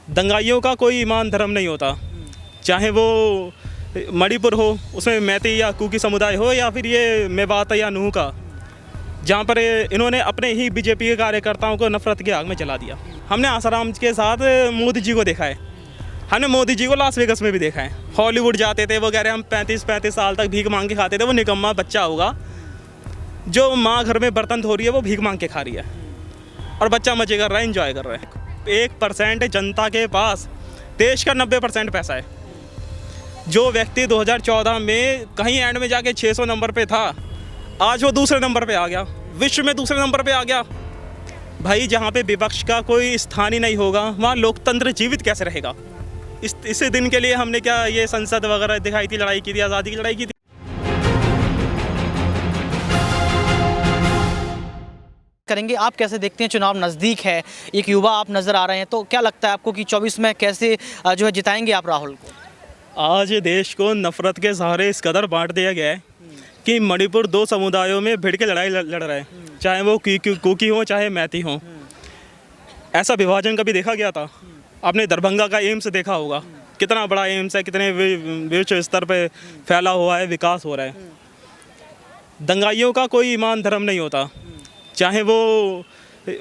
दंगाइयों का कोई ईमान धर्म नहीं होता, चाहे वो मणिपुर हो, उसमें मैती या कुकी समुदाय हो, या फिर ये मेवात या नूह का, जहाँ पर इन्होंने अपने ही बीजेपी के कार्यकर्ताओं को नफरत की आग में जला दिया। हमने आसाराम के साथ मोदी जी को देखा है, हमने मोदी जी को लास वेगस में भी देखा है। हॉलीवुड जाते थे, वो कह रहे हम 35-35 साल तक भीख मांग के खाते थे। वो निकम्मा बच्चा होगा जो माँ घर में बर्तन धो रही है, वो भीख मांग के खा रही है और बच्चा मजे कर रहा है, एंजॉय कर रहा है। 1% जनता के पास देश का 90% पैसा है। जो व्यक्ति 2014 में कहीं एंड में जाके 600 नंबर पे था, आज वो दूसरे नंबर पे आ गया, विश्व में दूसरे नंबर पे आ गया। भाई जहाँ पे विपक्ष का कोई स्थान ही नहीं होगा, वहाँ लोकतंत्र जीवित कैसे रहेगा? इस दिन के लिए हमने क्या ये संसद वगैरह दिखाई थी, लड़ाई की थी, आज़ादी की लड़ाई की थी। करेंगे। आप कैसे देखते हैं, चुनाव नज़दीक है, एक युवा आप नज़र आ रहे हैं, तो क्या लगता है आपको कि 24 में कैसे जो है जिताएंगे आप राहुल को? आज देश को नफरत के सहारे इस कदर बांट दिया गया है कि मणिपुर 2 समुदायों में भिड़ के लड़ाई लड़ रहा है, चाहे वो कुकी हो चाहे मैती हो। ऐसा विभाजन कभी देखा गया था? आपने दरभंगा का एम्स देखा होगा, कितना बड़ा एम्स है, कितने विश्व स्तर पे फैला हुआ है, विकास हो रहा है। दंगाइयों का कोई ईमान धर्म नहीं होता, चाहे वो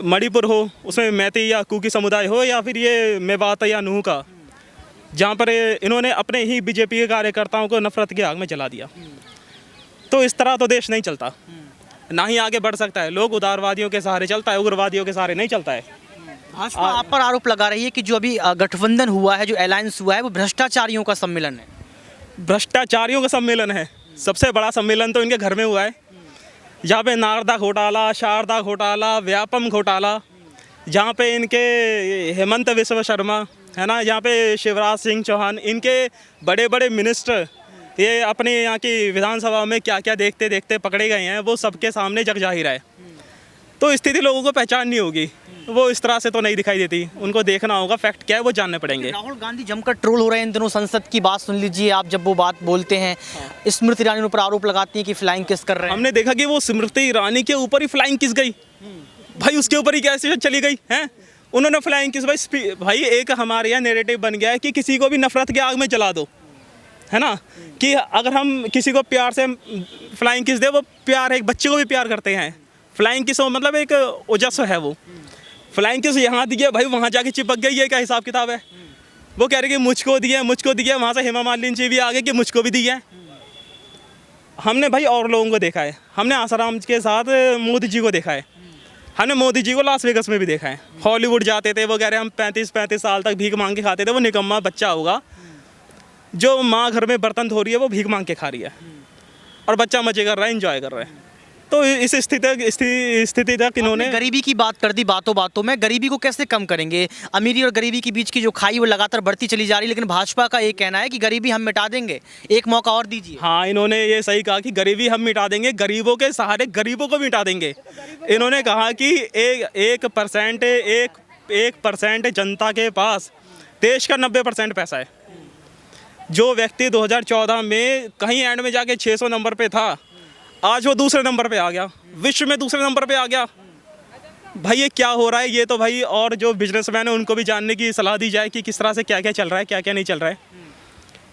मणिपुर हो, उसमें मैती या कुकी समुदाय हो, या फिर ये मेवात या नूह का, जहाँ पर इन्होंने अपने ही बीजेपी के कार्यकर्ताओं को नफरत की आग में जला दिया। तो इस तरह तो देश नहीं चलता, ना ही आगे बढ़ सकता है। लोग उदारवादियों के सहारे चलता है, उग्रवादियों के सहारे नहीं चलता है। भाजपा आप पर आरोप लगा रही है कि जो अभी गठबंधन हुआ है, जो अलायंस हुआ है, वो भ्रष्टाचारियों का सम्मेलन है। भ्रष्टाचारियों का सम्मेलन है। सबसे बड़ा सम्मेलन तो इनके घर में हुआ है, जहाँ पे नारदा घोटाला, शारदा घोटाला, व्यापम घोटाला, जहाँ पे इनके हेमंत विश्व शर्मा है ना, जहाँ पे शिवराज सिंह चौहान, इनके बड़े बड़े मिनिस्टर ये अपने यहाँ की विधानसभा में क्या क्या देखते देखते पकड़े गए हैं, वो सबके सामने जग जाहिर है। तो स्थिति लोगों को पहचाननी होगी, वो इस तरह से तो नहीं दिखाई देती। उनको देखना होगा फैक्ट क्या है, वो जानने पड़ेंगे। राहुल गांधी जमकर ट्रोल हो रहे हैं इन दिनों। संसद की बात सुन लीजिए आप, जब वो बात बोलते हैं, स्मृति ईरानी पर आरोप लगाती है कि फ्लाइंग किस कर रहे हैं। हमने देखा कि वो स्मृति ईरानी के ऊपर ही फ्लाइंग किस गई, भाई उसके ऊपर ही कैसे चली गई हैं, उन्होंने फ्लाइंग किस। भाई एक हमारे यहाँ नैरेटिव बन गया है कि किसी को भी नफरत की आग में जला दो, है ना, कि अगर हम किसी को प्यार से फ्लाइंग किस दे, वो प्यार एक बच्चे को भी प्यार करते हैं। फ्लाइंग किस मतलब एक ओजस्व है, वो फ्लाइंग किस यहाँ दी है, भाई वहाँ जाके चिपक गई, ये क्या हिसाब किताब है? वो कह रहे कि मुझको दिया, वहाँ से हेमा मालिनी जी भी आ गए कि मुझको भी दी है। हमने भाई और लोगों को देखा है, हमने आसाराम के साथ मोदी जी को देखा है, हमने मोदी जी को लास वेगस में भी देखा है। हॉलीवुड जाते थे, वो कह रहे हम 35-35 साल तक भीख मांग के खाते थे। वो निकम्मा बच्चा होगा जो माँ घर में बर्तन धो रही है, वो भीख मांग के खा रही है और बच्चा मजे कर रहा है, एंजॉय कर रहा है। तो इस स्थिति तक इन्होंने गरीबी की बात कर दी बातों बातों में। गरीबी को कैसे कम करेंगे? अमीरी और गरीबी के बीच की जो खाई वो लगातार बढ़ती चली जा रही है, लेकिन भाजपा का एक कहना है कि गरीबी हम मिटा देंगे, एक मौका और दीजिए। हाँ, इन्होंने ये सही कहा कि गरीबी हम मिटा देंगे, गरीबों के सहारे गरीबों को मिटा देंगे। इन्होंने कहा कि 1% जनता के पास देश का 90% पैसा है। जो व्यक्ति 2014 में कहीं एंड में जाके 600 नंबर पे था, आज वो दूसरे नंबर पे आ गया, विश्व में दूसरे नंबर पे आ गया। भाई ये क्या हो रहा है? ये तो भाई और जो बिजनेसमैन है उनको भी जानने की सलाह दी जाए कि किस तरह से क्या क्या चल रहा है, क्या क्या नहीं चल रहा है।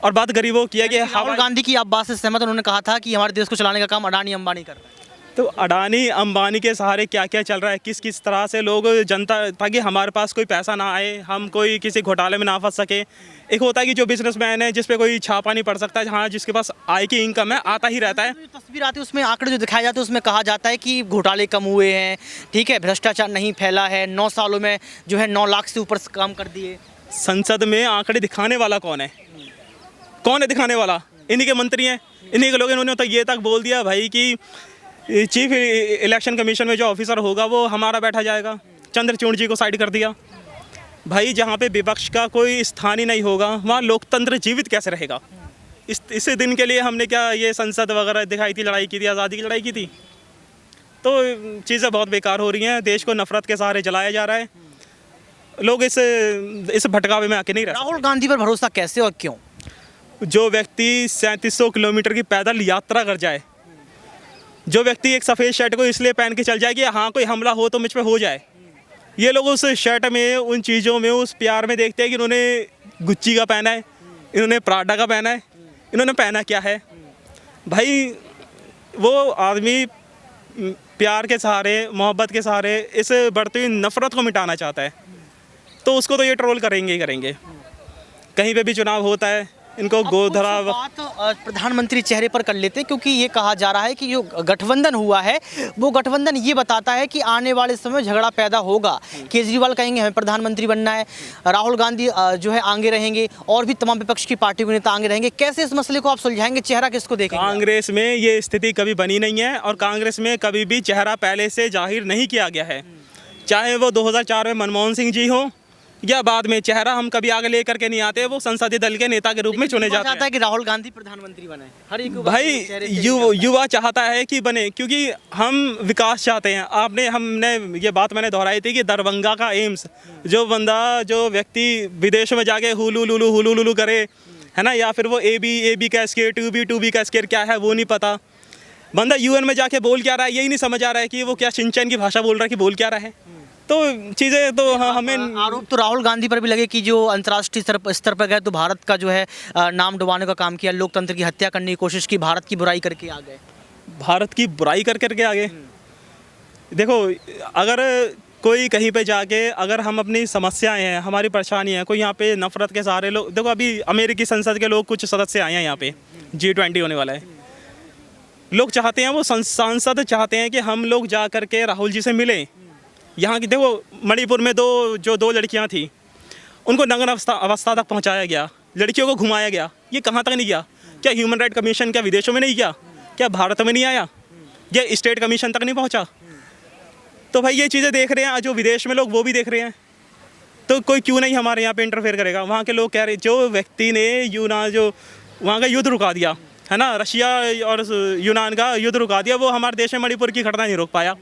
और बात गरीबों की है कि राहुल गांधी की आप बात से सहमत? उन्होंने कहा था कि हमारे देश को चलाने का काम अडानी अंबानी कर रहा है। तो अडानी अंबानी के सहारे क्या क्या चल रहा है, किस किस तरह से लोग जनता, ताकि हमारे पास कोई पैसा ना आए, हम कोई किसी घोटाले में ना फंस सके। एक होता है कि जो बिजनेसमैन है, जिस पे कोई छापा नहीं पड़ सकता, हाँ, जिसके पास आय की इनकम है, आता ही रहता है। तस्वीर आती है उसमें, आंकड़े जो दिखाए जाते हैं उसमें कहा जाता है कि घोटाले कम हुए हैं, ठीक है, भ्रष्टाचार नहीं फैला है, 9 सालों में जो है 9 लाख से ऊपर काम कर दिए। संसद में आंकड़े दिखाने वाला कौन है? कौन है दिखाने वाला? इन्हीं के मंत्री हैं, इन्हीं के लोग। इन्होंने तो ये तक बोल दिया भाई कि चीफ इलेक्शन कमीशन में जो ऑफिसर होगा वो हमारा बैठा जाएगा। चंद्रचूड़ जी को साइड कर दिया। भाई जहाँ पे विपक्ष का कोई स्थान ही नहीं होगा, वहाँ लोकतंत्र जीवित कैसे रहेगा? इस दिन के लिए हमने क्या ये संसद वगैरह दिखाई थी, लड़ाई की थी, आज़ादी की लड़ाई की थी। तो चीज़ें बहुत बेकार हो रही हैं, देश को नफरत के सहारे जलाया जा रहा है। लोग इस भटकावे में आके नहीं रहे। राहुल गांधी पर भरोसा कैसे और क्यों? जो व्यक्ति 3700 किलोमीटर की पैदल यात्रा कर जाए, जो व्यक्ति एक सफ़ेद शर्ट को इसलिए पहन के चल जाए कि हाँ कोई हमला हो तो मुझ पे हो जाए, ये लोग उस शर्ट में, उन चीज़ों में, उस प्यार में देखते हैं कि इन्होंने गुच्ची का पहना है, इन्होंने प्राडा का पहना है, इन्होंने पहना क्या है। भाई वो आदमी प्यार के सहारे, मोहब्बत के सहारे इस बढ़ती हुई नफ़रत को मिटाना चाहता है, तो उसको तो ये ट्रोल करेंगे ही करेंगे। कहीं पे भी चुनाव होता है इनको गोधरा। बात प्रधानमंत्री चेहरे पर कर लेते हैं, क्योंकि ये कहा जा रहा है कि जो गठबंधन हुआ है वो गठबंधन ये बताता है कि आने वाले समय में झगड़ा पैदा होगा। केजरीवाल कहेंगे हमें प्रधानमंत्री बनना है, राहुल गांधी जो है आगे रहेंगे, और भी तमाम विपक्ष की पार्टी के नेता आगे रहेंगे। कैसे इस मसले को आप सुलझाएंगे? चेहरा किसको देखेंगे? कांग्रेस में ये स्थिति कभी बनी नहीं है और कांग्रेस में कभी भी चेहरा पहले से जाहिर नहीं किया गया है। चाहे वो 2004 में मनमोहन सिंह जी हो या बाद में, चेहरा हम कभी आगे लेकर के नहीं आते, वो संसदीय दल के नेता के रूप में चुने जाते हैं। कि राहुल गांधी प्रधानमंत्री बने, हर एक भाई युवा चाहता है कि बने, क्योंकि हम विकास चाहते हैं। हमने ये बात मैंने दोहराई थी कि दरभंगा का एम्स, जो व्यक्ति विदेश में जाके हुलू लुलू करे, है ना, या फिर वो ए बी का स्केयर, टू बी का स्केयर क्या है वो नहीं पता, बंदा यूएन में जाके बोल क्या रहा है यही नहीं समझ आ रहा है कि वो क्या सिंचन की भाषा बोल रहा है कि बोल क्या रहा है। तो चीज़ें तो हमें आरोप तो राहुल गांधी पर भी लगे कि जो अंतर्राष्ट्रीय स्तर पर गए तो भारत का जो है नाम डुबाने का काम किया, लोकतंत्र की हत्या करने की कोशिश की, भारत की बुराई करके आ गए। भारत की बुराई करके आगे देखो, अगर कोई कहीं पे जाके, अगर हम अपनी समस्याएं हैं, हमारी परेशानी है, कोई यहाँ पे नफरत के सहारे लोग, देखो अभी अमेरिकी संसद के लोग कुछ सदस्य आए हैं यहाँ पे, G20 होने वाला है, लोग चाहते हैं, वो सांसद चाहते हैं कि हम लोग जा करके राहुल जी से मिलें। यहाँ की देखो मणिपुर में दो लड़कियाँ थी, उनको नग्न अवस्था तक पहुँचाया गया, लड़कियों को घुमाया गया, ये कहाँ तक नहीं गया? क्या ह्यूमन राइट कमीशन क्या विदेशों में नहीं गया? क्या भारत में नहीं आया? या स्टेट कमीशन तक नहीं पहुँचा? तो भाई ये चीज़ें देख रहे हैं जो विदेश में लोग, वो भी देख रहे हैं, तो कोई क्यों नहीं हमारे यहाँ पे इंटरफेयर करेगा? वहाँ के लोग कह रहे, जो व्यक्ति ने वहाँ का युद्ध रुका दिया है ना, रशिया और यूनान का युद्ध रुका दिया, वो हमारे देश में मणिपुर की घटना नहीं रोक पाया।